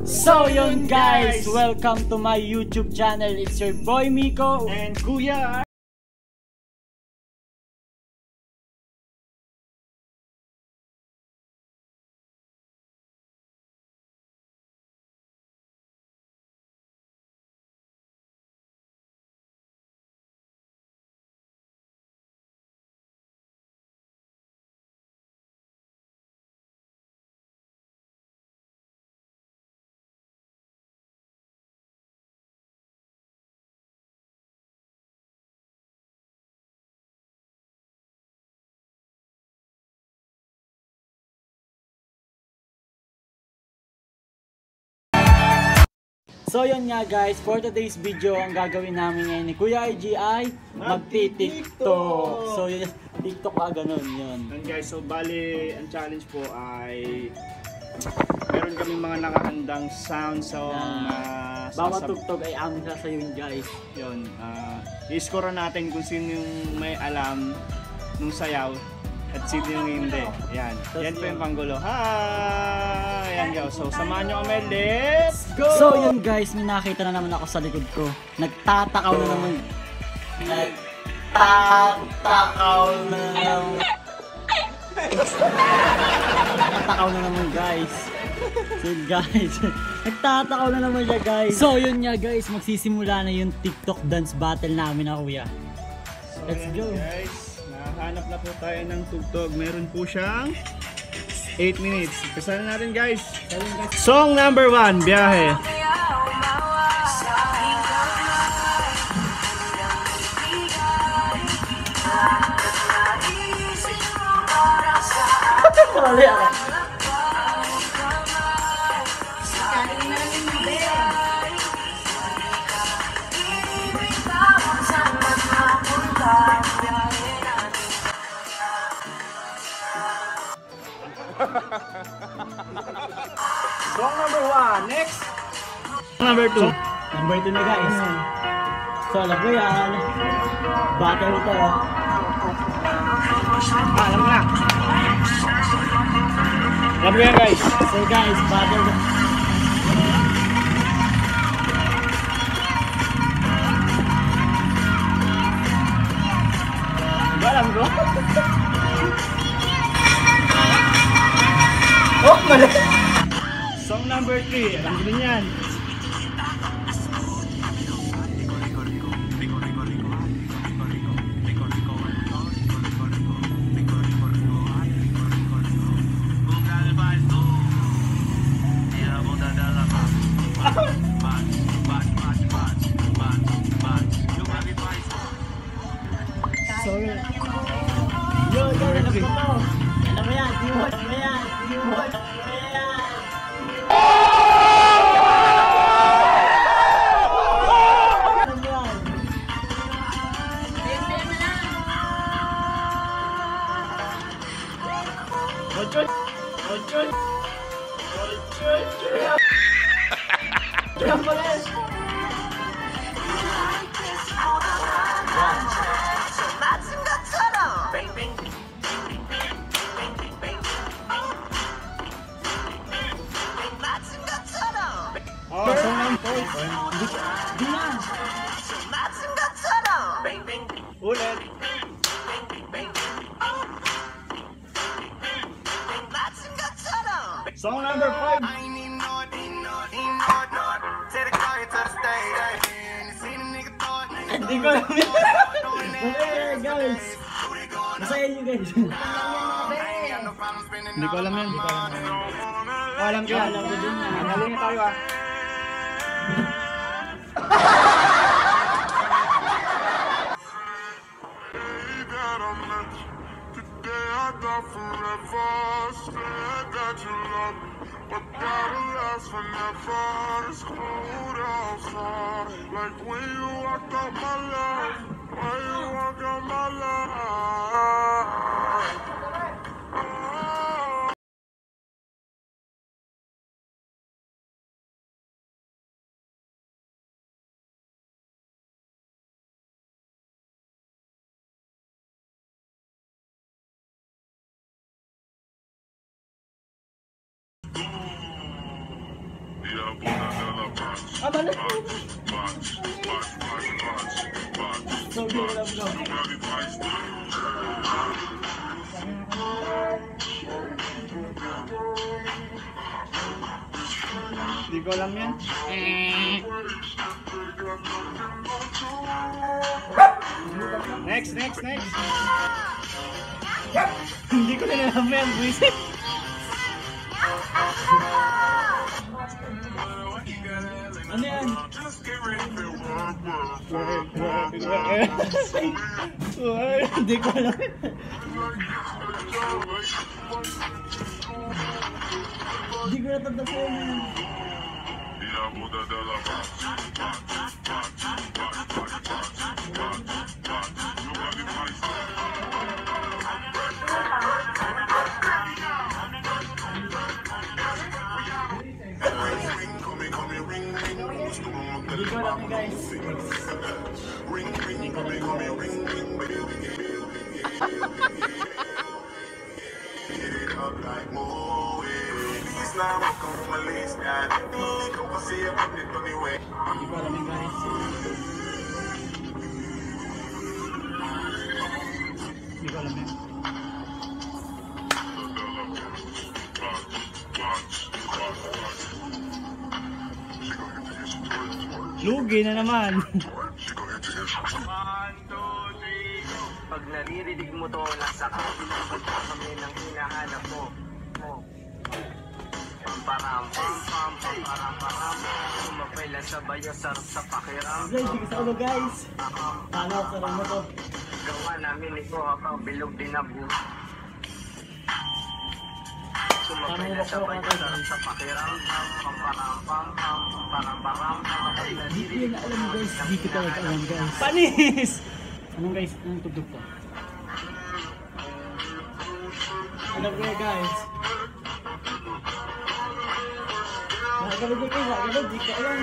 So yun guys, welcome to my YouTube channel. It's your boy Miko and Kuya. So yun nga guys, for today's video, ang gagawin namin ngayon ni Kuya IG ay magti-TikTok. So yun, TikTok ka ganun yun. And guys, so bali, ang challenge po ay meron kaming mga nakahandang sound na bawat tugtog ay aming sasayawin guys. Yun, i-score natin kung sino yung may alam nung sayaw at sino yung hindi. Ayan, yan po yung panggulo. Hi! Ayan guys, so samahan nyo kami, let's go! So yun guys, may nakita na naman ako sa likod ko. Nagtatakaw na naman. Nagtatakaw na naman guys. So yun guys, nagtatakaw na naman siya guys. So yun nga guys, magsisimula na yung TikTok dance battle namin na kuya. Let's go! Guys, nahanap na po tayo ng tugtog. Meron po siyang 8 minutes. Kasama natin guys. Song number 1, Biyahe. Song number 1, next. Number 2. Number 2 na guys. So alam ko yan. Battle ito. Alam mo na. Alam mo yan guys. So guys, battle. Diba alam ko? Oh, mali! Song number 3, alam ko din yan. Sorry. Yo, alam ko to. Alam mo yan, D-Watch mo yan. D-Watch mo yan. Alam mo yan. Ochot! Ochot! Ochot! Alam mo yan. Oh, song number 4. Di yan. Ulit. Song number 5. Hindi ko alam yan. Masaya guys. Masaya nyo guys. Hindi ko alam yan. Oh, alam ko yan. Alam ko din yan. Magaling na tayo ah. But that'll last forever. It's cold outside. Like when you walked out my life. When you walked out my life. Balik! So, di ko alam ko. Hindi ko alam yan. Next. Hindi ko na alam yan, buwisit. Ano yan? Hindi ko alam. Hindi ko natanda po yan. Hindi ko alam guys. Hindi ko alam guys. Hindi ko alam guys. Hindi ko alam yan. Lugi na naman. 1, 2, 3. Pag naririnig mo to, nasa kabilang punta kami ng hinahanap mo. Pamparam, pam, pamparam. Sumapay lang sa bayo, sarap sa pakiram. Guys, hindi ko sa ulo guys. Paano ako sarang mo to? Gawa namin ito habang bilog din na buhay. Sumapay lang sa bayo, sarap sa pakiram. Pamparam, pamparam. Hindi ko na alam guys. Hindi ko talaga alam guys. Panis! Anong guys? Anong tugtog to? Alam ko guys. Nakagalit ko guys. Nakagalit. Hindi ko alam.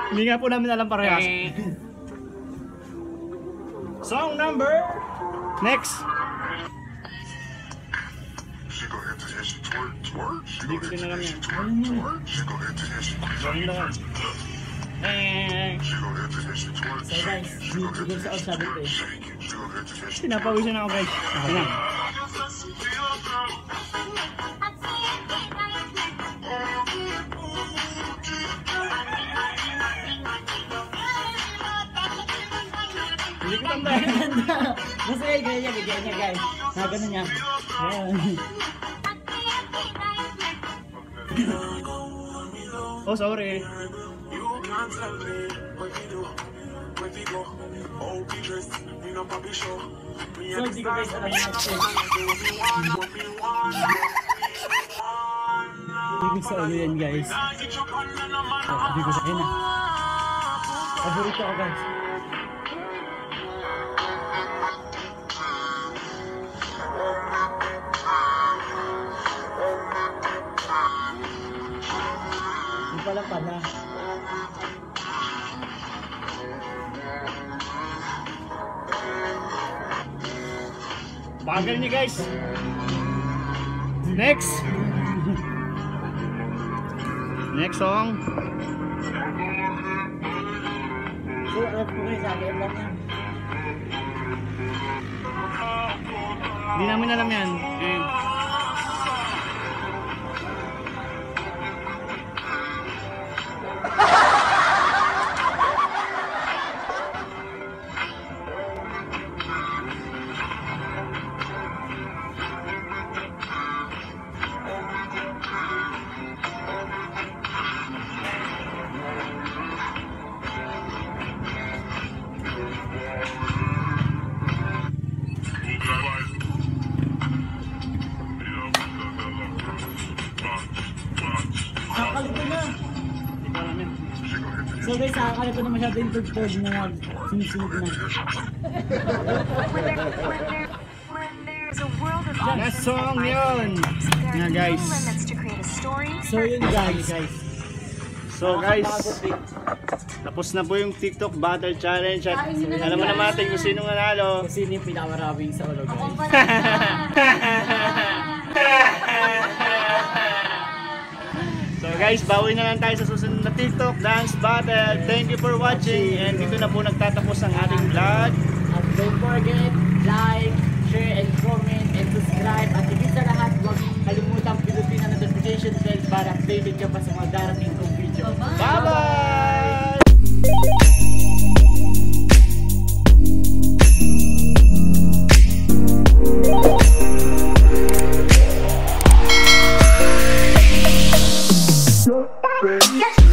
Hindi nga po namin alam parehas. Song number next. Hindi ko din alam yan. Gawin lang. So guys, hindi sa all sabi ko eh. Pinapawisan ako guys. Ako na. Hindi ko tanda. Basta guys, ganyan niya guys. Ganun niya. Ayan. Oh, sorry. So, hindi ko guys alam yung next. Hindi ko sa ulo yan guys. Hindi ko sa akin na. Paborito ako guys. Hindi pala pala. Bagal niya guys. Next. Next song. So, alam ko guys, sabi lang yan. Hindi namin alam yan. Nakakalito na. Hindi ko alam yan. So guys, nakakalito na masyado yung tugtog na sinisunod na. Last song yun. Nga guys. So yun guys. So guys, tapos na po yung TikTok Battle Challenge at alam mo naman natin kung sino nanalo. Kung sino yung pinakamaraming sa ulo guys. So guys, bawi na lang tayo sa susunod na TikTok Dance Battle. Thank you for watching and dito na po nagtatapos ang ating vlog. And don't forget, like, share, and comment, and subscribe. At higit sa lahat, huwag kalimutang pinutin ang notification bell para updated ka pa sa mga darating kong video. Bye-bye! Yes.